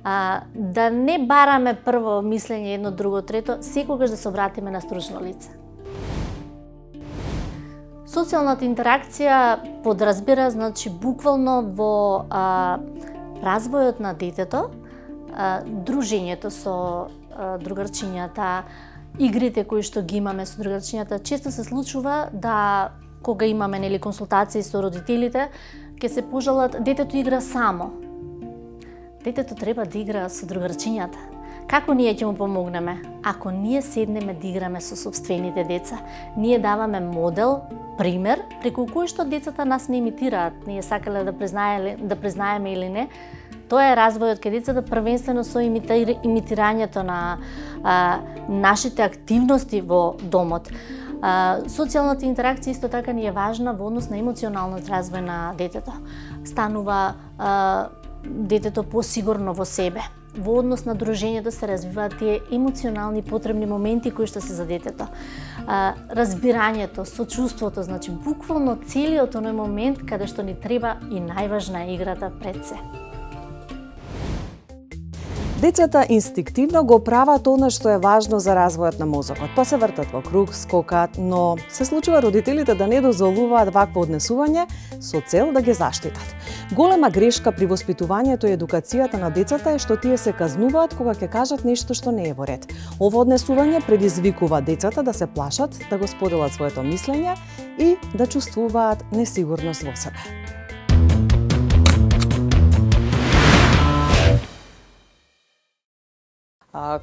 да не бараме прво мислење едно, друго, трето, секогаш да се обратиме на стручно лице. Социјалната интеракција подразбира, значи, буквално во развојот на детето, дружењето со другарчињата, игрите кои што ги имаме со другарчињата. Често се случува да, кога имаме нели консултации со родителите, ќе се пожалат детето игра само. Детето треба да игра со другарчињата. Како ние ќе му помогнеме? Ако ние седнеме да играме со сопствените деца, ние даваме модел, пример, преку кој што децата нас не имитираат, ние сакале да признаеме или не. Тоа е развојот кај децата првенствено со имитирањето на нашите активности во домот. Социјалната интеракција исто така ни е важна во однос на емоционалниот развој на детето. Станува детето посигурно во себе. Во однос на дружењето се развиваат тие емоционални потребни моменти кои што се за детето. Разбирањето, сочувството, значи буквално целиот оној момент каде што ни треба и најважна е играта пред се. Децата инстинктивно го прават она што е важно за развојот на мозокот, па се вртат во круг, скокат, но се случува родителите да не дозволуваат вакво однесување со цел да ги заштитат. Голема грешка при воспитувањето и едукацијата на децата е што тие се казнуваат кога ќе кажат нешто што не е во ред. Ово однесување предизвикува децата да се плашат, да го споделат своето мислење и да чувствуваат несигурност во себе.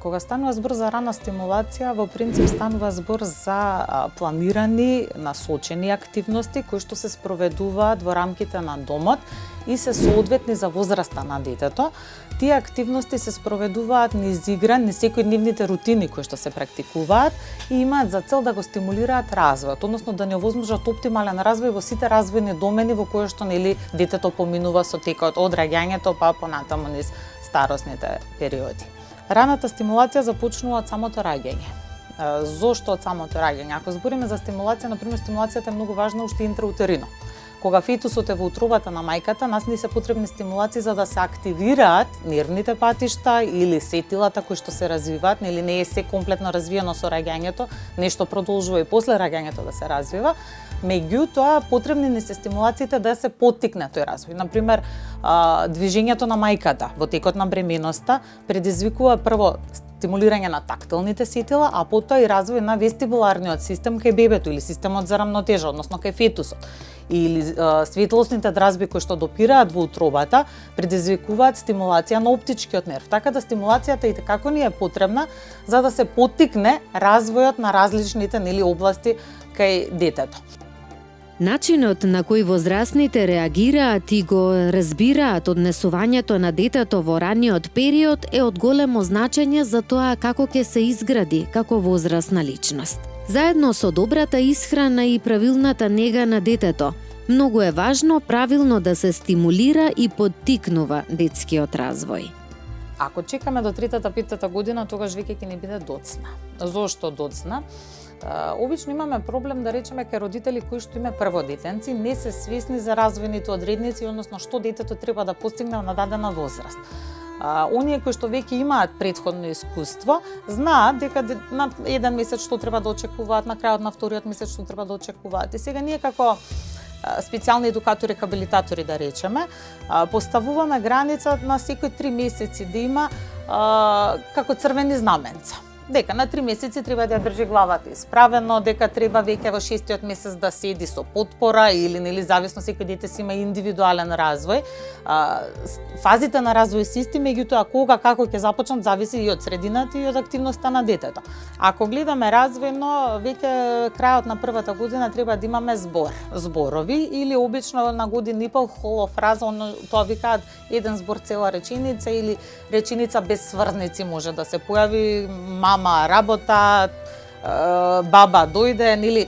Кога станува збор за рана стимулација, во принцип станува збор за планирани, насочени активности кои што се спроведуваат во рамките на домот и се соодветни за возраста на детето. Тие активности се спроведуваат низ игра, низ секојдневните рутини кои што се практикуваат и имаат за цел да го стимулираат развојот, односно да не овозможат оптимален развој во сите развојни домени во кои што нели детето поминува со текот од раѓањето па понатаму низ старосните периоди. Раната стимулација започнува од самото раѓање. Зошто од самото раѓање? Ако збориме за стимулација, например, стимулацијата е многу важна уште интраутерино. Кога фетусот е во утробата на мајката, нас ни се потребни стимулации за да се активираат нервните патишта или сетилата кои што се развиваат, нели не е се комплетно развиено со раѓањето, нешто продолжува и после раѓањето да се развива. Меѓутоа, потребни ни се стимулациите да се поттикне тој развој. Например, движењето на мајката во текот на бременоста предизвикува прво стимулирање на тактилните сетила, а потоа и развој на вестибуларниот систем кај бебето или системот за рамнотежа, односно кај фетусот. Или светлосните дразби кои што допираат во утробата предизвикуваат стимулација на оптичкиот нерв. Така да стимулацијата и како ни е потребна за да се поттикне развојот на различните нели области кај детето. Начинот на кој возрастните реагираат и го разбираат однесувањето на детето во раниот период е од големо значење за тоа како ќе се изгради како возрастна личност. Заедно со добрата исхрана и правилната нега на детето, Многу е важно правилно да се стимулира и поттикнува детскиот развој. Ако чекаме до 3-5 година, тогаш веќе ќе ни биде доцна. Зошто доцна? Обично имаме проблем, да речеме, кај родители кои што име прводетенци, не се свесни за развојните одредници, односно што детето треба да постигне на дадена возраст. Оние кои што веќе имаат претходно искуство, знаат дека на еден месец што треба да очекуваат, на крајот на вториот месец што треба да очекуваат. И сега ние како специјални едукатори, рехабилитатори, да речеме, поставуваме граница на секои 3 месеци да има како црвени знаменца. Дека на 3 месеци треба да ја држи главата исправено, дека треба веќе во 6-тиот месец да седи со потпора или нели зависно секој дете си има индивидуален развој. Фазите на развој се исти, меѓутоа кога како ќе започнат зависи и од средината и од активноста на детето. Ако гледаме развојно, веќе крајот на првата година треба да имаме зборови или обично на година и пол холофраза, тоа викаат еден збор цела реченица или реченица без сврзници може да се појави, мама работа, баба дојде, нели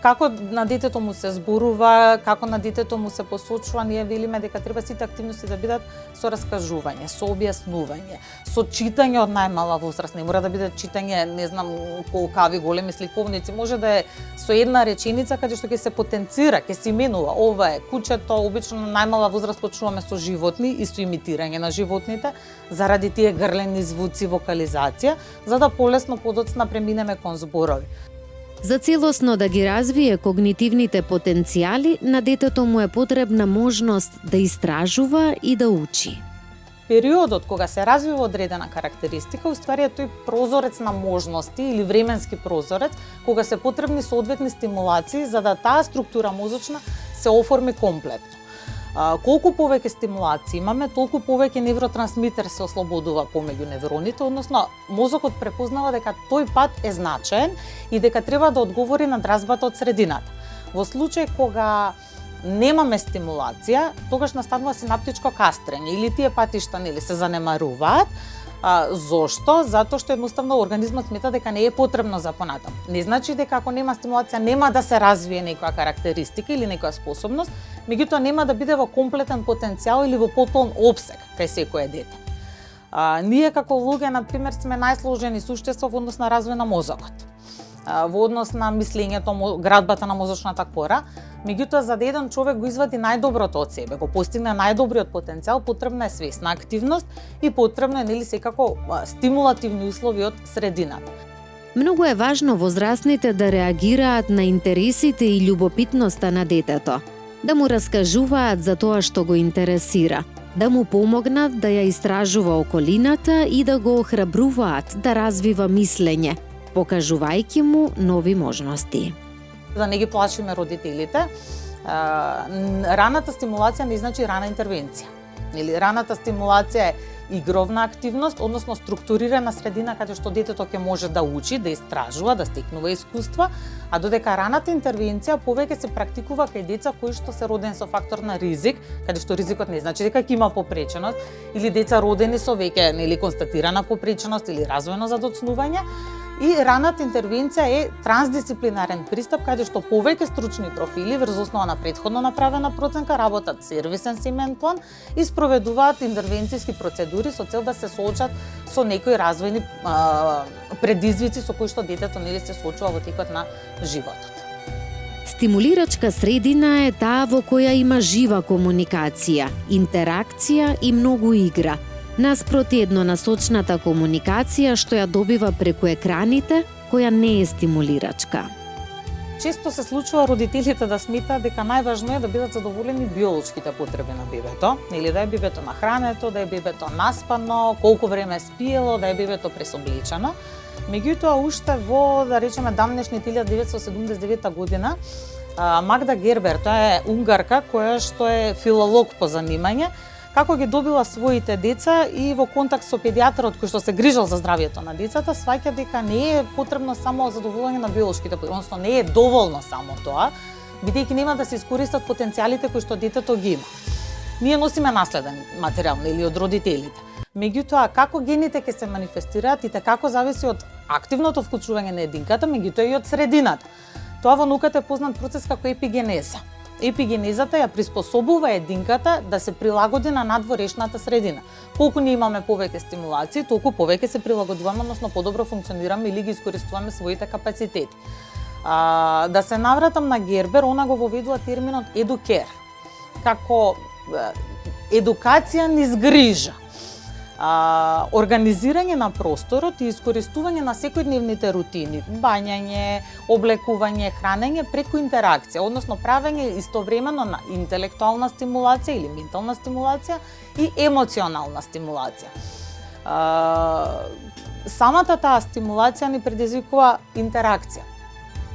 како на детето му се зборува, како на детето му се посочува, ние велиме дека треба сите активности да бидат со раскажување, со објаснување, со читање од најмала возраст. Не мора да биде читање, не знам, колкави големи сликовници, може да е со една реченица каде што ќе се потенцира, ќе се именува. Ова е кучето, обично на најмала возраст почнуваме со животни и со имитирање на животните, заради тие грлени звуци, вокализација, за да полесно подоцна преминеме кон зборови. За целосно да ги развие когнитивните потенцијали, на детето му е потребна можност да истражува и да учи. Периодот кога се развива одредена карактеристика, уствари е тој прозорец на можности или временски прозорец, кога се потребни соодветни стимулации за да таа структура мозочна се оформи комплетно. Колку повеќе стимулации имаме, толку повеќе невротрансмитер се ослободува помеѓу невроните, односно мозокот препознава дека тој пат е значаен и дека треба да одговори на дразбата од средината. Во случај кога немаме стимулација, тогаш настанува синаптичко кастрење или тие патишта нели се занемаруваат. Зошто? Затоа што едноставно организмот смета дека не е потребно за понатаму. Не значи дека ако нема стимулација нема да се развие некоја карактеристика или некоја способност, меѓутоа нема да биде во комплетен потенцијал или во пополн опсег кај секое дете. Ние како луѓе, на пример, сме најсложени суштества во однос на развој на мозокот, во однос на мислењето, градбата на мозочната кора. Меѓутоа, за да еден човек го извади најдоброто од себе, го постигне најдобриот потенцијал, потребна е свесна активност и потребно е нели секако стимулативни услови од средината. Многу е важно возрастните да реагираат на интересите и љубопитноста на детето, да му раскажуваат за тоа што го интересира, да му помогнат да ја истражува околината и да го охрабруваат да развива мислење, покажувајќи му нови можности. Да не ги плашиме родителите. Раната стимулација не значи рана интервенција. Или раната стимулација е игровна активност, односно структурирана средина каде што детето ќе може да учи, да истражува, да стекнува искуства, а додека раната интервенција повеќе се практикува кај деца кои што се родени со фактор на ризик, каде што ризикот не значи дека ќе има попреченост, или деца родени со веќе нели констатирана попреченост или развојно задоцнување. И раната интервенција е трансдисциплинарен пристап каде што повеќе стручни профили врз основа на претходно направена проценка работат сервисен семеен план и спроведуваат интервенцијски процедури со цел да се соочат со некои развојни предизвици со кои што детето нели се соочува во текот на животот. Стимулирачка средина е таа во која има жива комуникација, интеракција и многу игра, наспроти еднонасочната комуникација што ја добива преку екраните, која не е стимулирачка. Често се случува родителите да сметаат дека најважно е да бидат задоволени биолошките потреби на бебето, или да е бебето нахрането, да е бебето наспано, колку време спиело, да е бебето пресобличено. Меѓутоа, уште во, да речеме, давнешните 1979 година, Магда Гербер, тоа е унгарка која што е филолог по занимање, како ги добила своите деца и во контакт со педијатарот кој што се грижал за здравјето на децата, сваќа дека не е потребно само задоволување на биолошките потреби, односно не е доволно само тоа, бидејќи нема да се искористат потенцијалите кои што детето ги има. Ние носиме наследен материјал или од родителите. Меѓутоа, како гените ќе се манифестираат и како зависи од активното вклучување на единката, меѓутоа и од средината. Тоа во науката е познат процес како епигенеза. Епигенезата ја приспособува единката да се прилагоди на надворешната средина. Колку ние имаме повеќе стимулации, толку повеќе се прилагодуваме, односно подобро функционираме или ги искористуваме своите капацитети. Да се навратам на Гербер, она го воведува терминот educare, како едукација низ грижа. Организирање на просторот и искористување на секојдневните рутини, бањање, облекување, хранење преку интеракција, односно правење истовремено на интелектуална стимулација или ментална стимулација и емоционална стимулација. Самата таа стимулација ни предизвикува интеракција.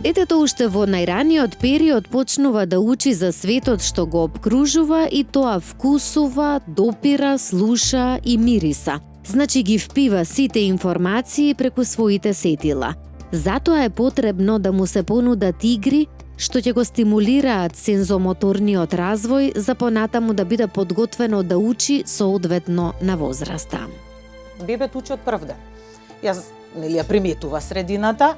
Детето уште во најраниот период почнува да учи за светот што го обкружува и тоа вкусува, допира, слуша и мириса. Значи ги впива сите информации преку своите сетила. Затоа е потребно да му се понудат игри што ќе го стимулираат сензомоторниот развој за понатаму да биде подготвено да учи соодветно на возраста. Бебето учи од прв ден. Јас ја приметува средината,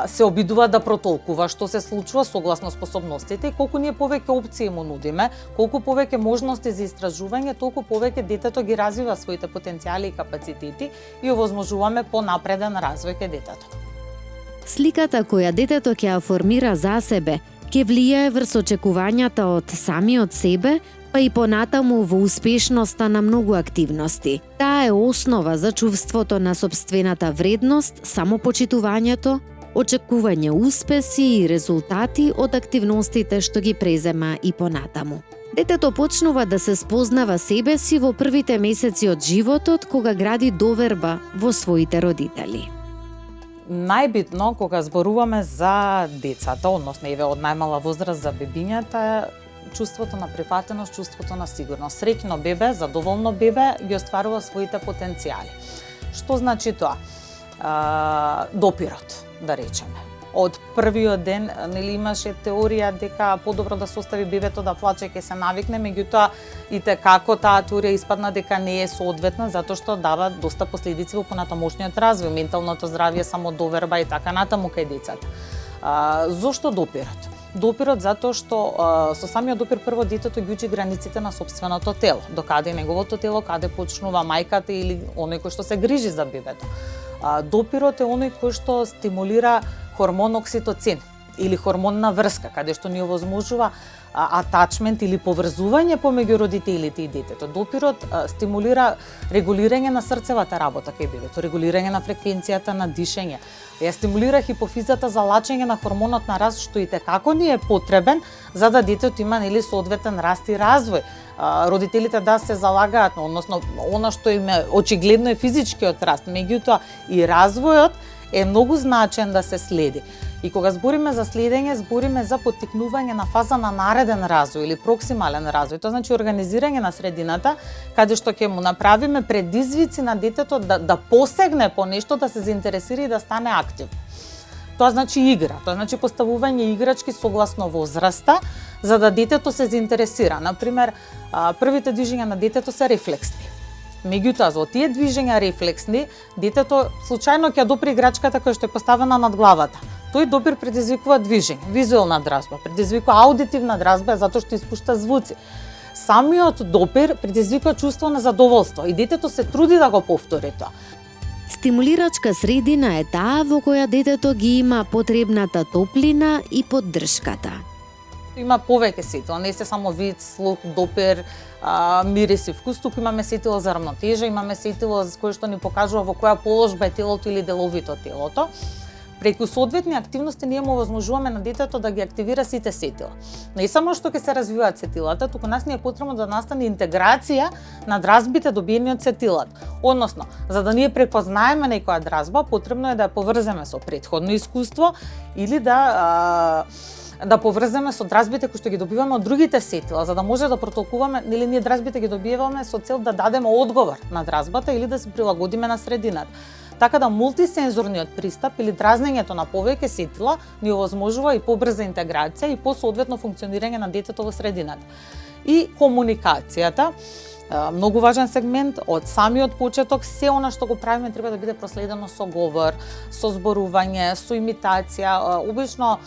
се обидува да протолкува што се случува согласно способностите и колку ние повеќе опции му нудиме, колку повеќе можности за истражување, толку повеќе детето ги развива своите потенцијали и капацитети и овозможуваме понапреден развој кај детето. Сликата која детето ќе ја формира за себе, ќе влијае врз очекувањата од самиот себе, па и понатаму во успешноста на многу активности. Таа е основа за чувството на сопствената вредност, самопочитувањето, очекување успеси и резултати од активностите што ги презема и понатаму. Детето почнува да се спознава себе си во првите месеци од животот, кога гради доверба во своите родители. Најбитно кога зборуваме за децата, односно еве од најмала возраст за бебињата, чувството на прифатеност, чувството на сигурност. Среќно бебе, задоволно бебе ги остварува своите потенцијали. Што значи тоа? Допирот, да речеме. Од првиот ден нели имаше теорија дека подобро да се остави бебето да плаче, ќе се навикне, меѓутоа и како таа теорија испадна дека не е соодветна затоа што дава доста последици во понатамошниот развој, менталното здравје, самодоверба и така натаму кај децата. Зошто допирот? Допирот затоа што со самиот допир прво детето ги учи границите на сопственото тело, докаде е неговото тело, каде почнува мајката или оној кој што се грижи за бебето. Допирот е оној кој што стимулира хормон окситоцин или хормон на врска, каде што ни овозможува атачмент или поврзување помеѓу родителите и детето. Допирот стимулира регулирање на срцевата работа кај бебето, регулирање на фреквенцијата на дишење. Ја стимулира хипофизата за лачење на хормонот на раст, што и текако ни е потребен за да детето има нели соодветен раст и развој. Родителите да се залагаат, односно она што им е очигледно е физичкиот раст, меѓутоа и развојот е многу значен да се следи. И кога збориме за следење, збориме за поттикнување на фаза на нареден развој или проксимален развој. Тоа значи организирање на средината, каде што ќе му направиме предизвици на детето да посегне по нешто, да се заинтересира и да стане активно. Тоа значи игра, тоа значи поставување играчки согласно возраста, за да детето се заинтересира. Например, првите движења на детето се рефлексни. Меѓутоа, за тие движења рефлексни, детето случајно ќе допре играчката која што е поставена над главата. Тој допир предизвикува движење, визуелна дразба, предизвикува аудитивна дразба затоа што испушта звуци. Самиот допир предизвикува чувство на задоволство и детето се труди да го повтори тоа. Стимулирачка средина е таа во која детето ги има потребната топлина и поддршката. Има повеќе сетила, не се само вид, слух, допир, мирис и вкус, туку имаме сетила за рамнотежа, имаме сетила за кое што ни покажува во која положба е телото или деловите од телото. Преку соодветни активности ние му овозможуваме на детето да ги активира сите сетила. Не само што ќе се развиваат сетилата, туку нас ни е потребно да настане интеграција на дразбите добиени од сетилата. Односно, за да ние препознаеме некоја дразба, потребно е да ја поврземе со претходно искуство или да поврземе со дразбите кои што ги добиваме од другите сетила, за да може да протолкуваме, нели ние дразбите ги добиваме со цел да дадеме одговор на дразбата или да се прилагодиме на средината. Така да мултисензорниот пристап или дразнењето на повеќе сетила ни овозможува и побрза интеграција и посоодветно функционирање на детето во средината. И комуникацијата, Многу важен сегмент од самиот почеток, се она што го правиме треба да биде проследено со говор, со зборување, со имитација. Обично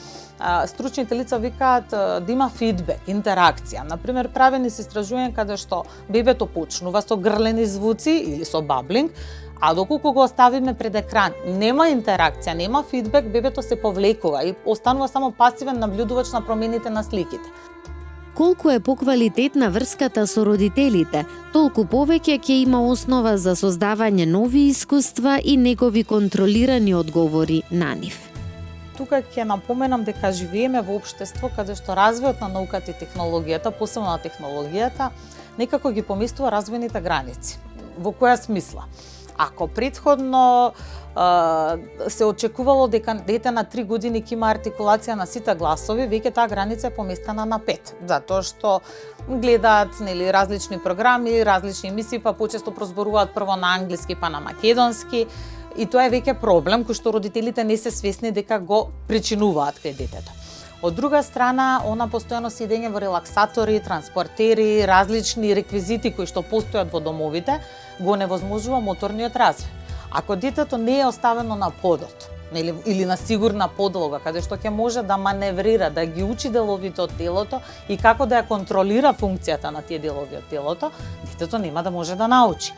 стручните лица викаат да има фидбек, интеракција. Например, правени се истражувања каде што бебето почнува со грлени звуци или со баблинг, а доколку го оставиме пред екран, нема интеракција, нема фидбек, бебето се повлекува и останува само пасивен наблюдувач на промените на сликите. Колку е поквалитетна врската со родителите, толку повеќе ќе има основа за создавање нови искуства и негови контролирани одговори на нив. Тука ќе напоменам дека живееме во општество каде што развојот на науката и технологијата, посебно на технологијата, некако ги поместува развојните граници. Во која смисла? Ако предходно се очекувало дека дете на 3 години ќе има артикулација на сите гласови, веќе таа граница е поместена на 5, затоа што гледаат различни програми, различни емисии, па почесто прозборуваат прво на англиски па на македонски, и тоа е веќе проблем кој што родителите не се свесни дека го причинуваат кај детето. Од друга страна, она постојано сидење во релаксатори, транспортери, различни реквизити кои што постојат во домовите, го невозможува моторниот развој. Ако детето не е оставено на подот, или на сигурна подлога, каде што ќе може да маневрира, да ги учи деловите од телото и како да ја контролира функцијата на тие делови од телото, детето нема да може да научи.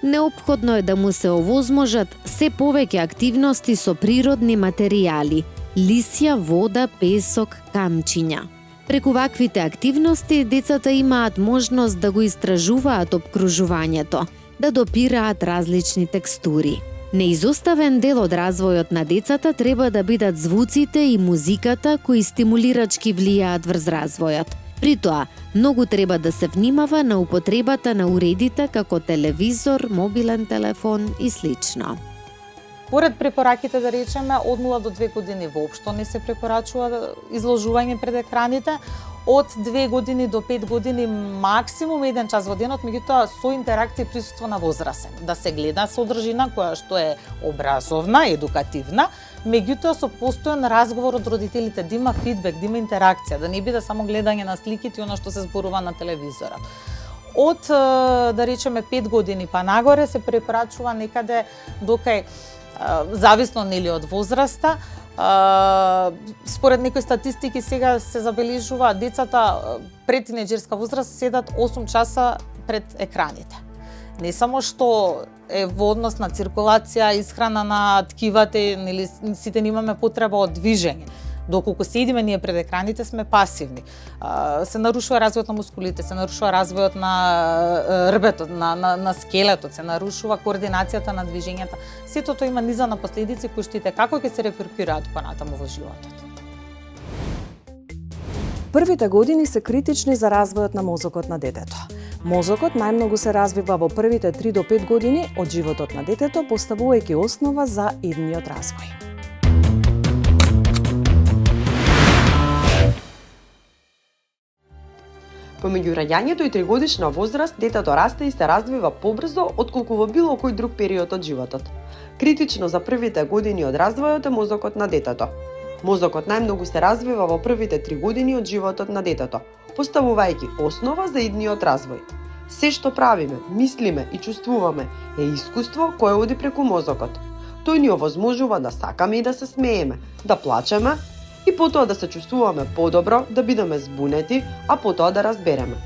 Неопходно е да му се овозможат се повеќе активности со природни материјали, лисја, вода, песок, камчиња. Преку ваквите активности, децата имаат можност да го истражуваат опкружувањето, да допираат различни текстури. Неизоставен дел од развојот на децата треба да бидат звуците и музиката кои стимулирачки влијаат врз развојот. При тоа, многу треба да се внимава на употребата на уредите како телевизор, мобилен телефон и слично. Поред препораките, да речеме, од 0 до 2 години воопшто не се препорачува изложување пред екраните, од 2 години до 5 години максимум 1 час во денот, меѓутоа со интеракција и присуство на возрасен. Да се гледа содржина која што е образовна, едукативна, меѓутоа со постојан разговор од родителите, да има фидбек, да има интеракција, да не биде само гледање на сликите и она што се зборува на телевизорот. Од, да речеме, 5 години па нагоре се препорачува некаде докај зависно од возраста. Според некои статистики сега се забележува децата пред тинеџерска возраст седат 8 часа пред екраните. Не само што е во однос на циркулација, исхрана на ткивата, сите имаме потреба од движење. Доколку седиме ние пред екраните, сме пасивни. Се нарушува развојот на мускулите, се нарушува развојот на рбетот, на скелетот, се нарушува координацијата на движењата. Сето тоа има низа на последици кои што како ќе се реперкуираат понатаму во животот. Првите години се критични за развојот на мозокот на детето. Мозокот најмногу се развива во првите 3 до 5 години од животот на детето, поставувајќи основа за идниот развој. Помеѓу раѓањето и 3-годишна возраст, детето расте и се развива побрзо отколку во било кој друг период од животот. Критично за првите години од развојот е мозокот на детето. Мозокот најмногу се развива во првите 3 години од животот на детето, поставувајќи основа за идниот развој. Се што правиме, мислиме и чувствуваме е искуство кое оди преку мозокот. Тој ни овозможува да сакаме и да се смееме, да плачеме, и потоа да се чувствуваме подобро, да бидеме збунети, а потоа да разбереме.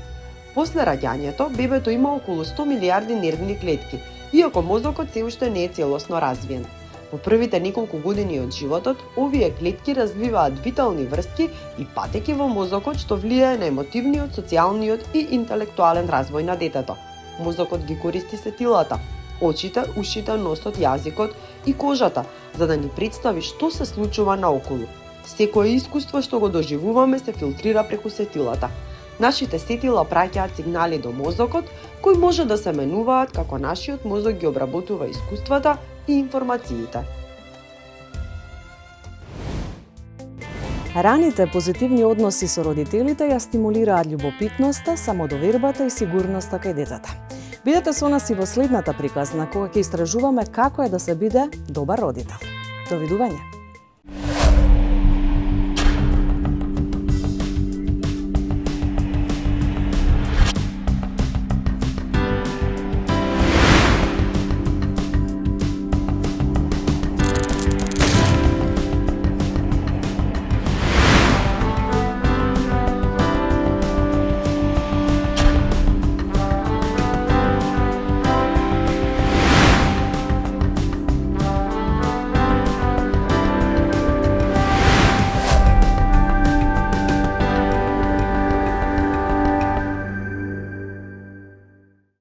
После раѓањето, бебето има околу 100 милиарди нервни клетки, иако мозокот се уште не е целосно развиен. Во првите неколку години од животот, овие клетки развиваат витални врски и патеки во мозокот што влијае на емотивниот, социјалниот и интелектуален развој на детето. Мозокот ги користи сетилата, очите, ушите, носот, јазикот и кожата, за да ни представи што се случува наоколу. Секое искуство што го доживуваме се филтрира преку сетилата. Нашите сетила праќаат сигнали до мозокот, кои може да се менуваат како нашиот мозок ги обработува искуствата и информациите. Раните позитивни односи со родителите ја стимулираат љубопитноста, самодовербата и сигурноста кај децата. Бидете со нас и во следната приказна, кога ќе истражуваме како е да се биде добар родител. Довидување!